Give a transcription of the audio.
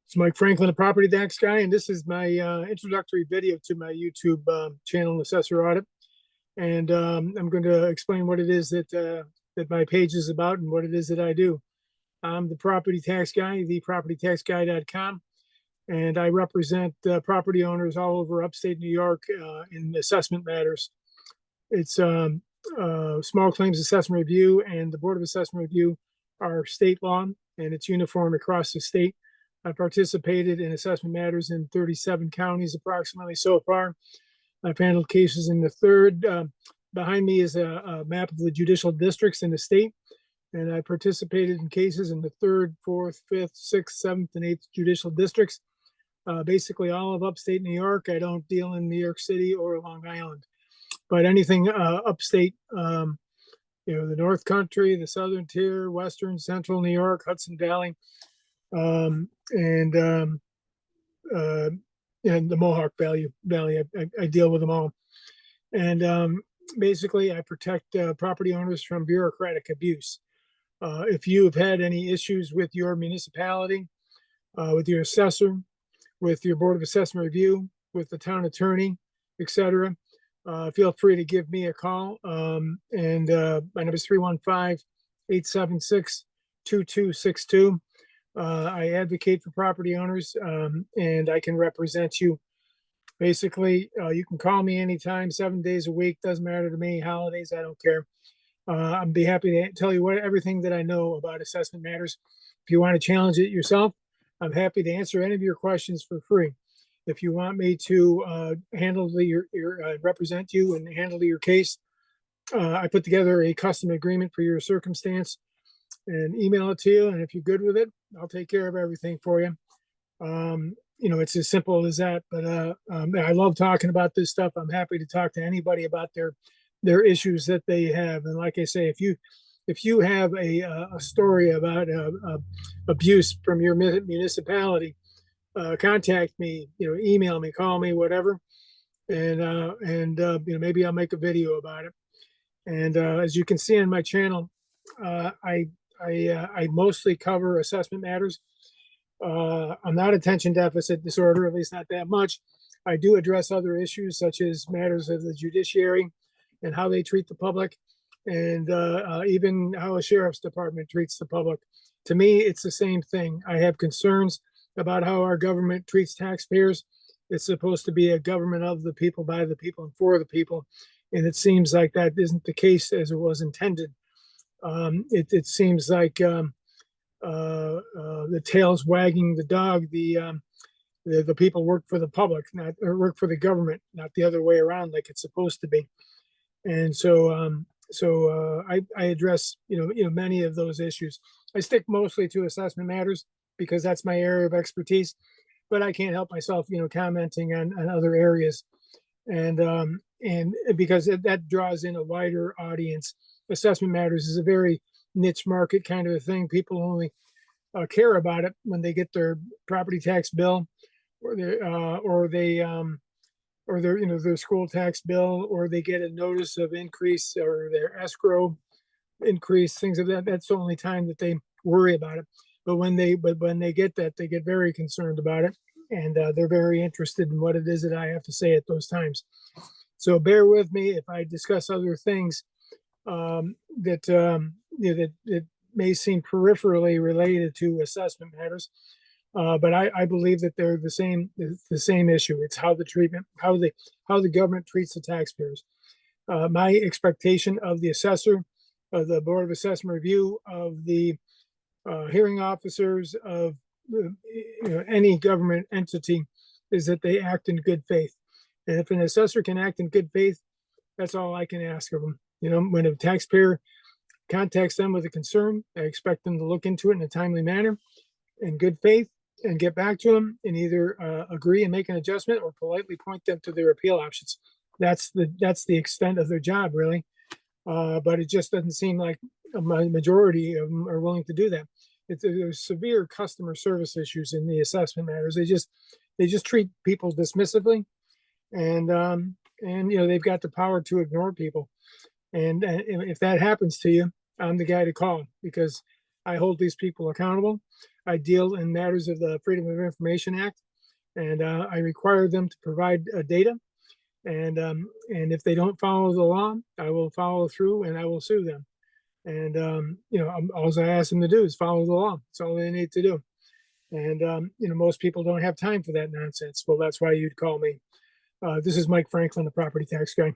It's Mike Franklin, the property tax guy, and this is my introductory video to my YouTube channel, Assessor Audit. And I'm going to explain what it is that my page is about and what it is that I do. I'm the property tax guy, thepropertytaxguy.com, and I represent property owners all over upstate New York in assessment matters. It's Small Claims Assessment Review and the Board of Assessment Review are state law, and it's uniform across the state. I participated in assessment matters in 37 counties approximately so far. I've handled cases in the third. Behind me is a map of the judicial districts in the state, and I participated in cases in the third, fourth, fifth, sixth, seventh, and eighth judicial districts. Basically all of upstate New York. I don't deal in New York City or Long Island, but anything upstate, the North Country, the Southern Tier, Western, Central New York, Hudson Valley, and the Mohawk Valley. I deal with them all. And basically, I protect property owners from bureaucratic abuse. If you have had any issues with your municipality, with your assessor, with your Board of Assessment Review, with the town attorney, etc., feel free to give me a call. And my number is 315-876-2262. I advocate for property owners, and I can represent you. Basically, you can call me anytime, 7 days a week. Doesn't matter to me. Holidays, I don't care. I'd be happy to tell you everything that I know about assessment matters. If you want to challenge it yourself, I'm happy to answer any of your questions for free. If you want me to represent you and handle your case, I put together a custom agreement for your circumstance and email it to you. And if you're good with it, I'll take care of everything for you. It's as simple as that. But I love talking about this stuff. I'm happy to talk to anybody about their issues that they have. And like I say, if you have a story about abuse from your municipality, contact me. Email me, call me, whatever, and maybe I'll make a video about it. And as you can see on my channel, I mostly cover assessment matters. I'm not attention deficit disorder, at least not that much. I do address other issues such as matters of the judiciary and how they treat the public, and even how a sheriff's department treats the public. To me, it's the same thing. I have concerns about how our government treats taxpayers. It's supposed to be a government of the people, by the people, and for the people. And it seems like that isn't the case as it was intended. It seems like the tail's wagging the dog. The people work for the public, work for the government, not the other way around like it's supposed to be. And so I address many of those issues. I stick mostly to assessment matters because that's my area of expertise, but I can't help myself commenting on other areas, and because that draws in a wider audience. Assessment matters is a very niche market kind of a thing. People only care about it when they get their property tax bill, or their school tax bill, or they get a notice of increase, or their escrow increase, things of that. That's the only time that they worry about it. But when they get that, they get very concerned about it, and they're very interested in what it is that I have to say at those times. So bear with me if I discuss other things that may seem peripherally related to assessment matters. But I believe that they're the same issue. It's how the government treats the taxpayers. My expectation of the assessor, of the Board of Assessment Review, of the hearing officers, of any government entity, is that they act in good faith. And if an assessor can act in good faith, that's all I can ask of them. When a taxpayer contacts them with a concern, I expect them to look into it in a timely manner, in good faith, and get back to them and either agree and make an adjustment, or politely point them to their appeal options. That's the extent of their job, really. But it just doesn't seem like a majority of them are willing to do that. There's severe customer service issues in the assessment matters. They just treat people dismissively, and they've got the power to ignore people. And if that happens to you, I'm the guy to call, because I hold these people accountable. I deal in matters of the Freedom of Information Act, and I require them to provide data. And if they don't follow the law, I will follow through and I will sue them. And all I ask them to do is follow the law. That's all they need to do. And most people don't have time for that nonsense. Well, that's why you'd call me. This is Mike Franklin, the property tax guy.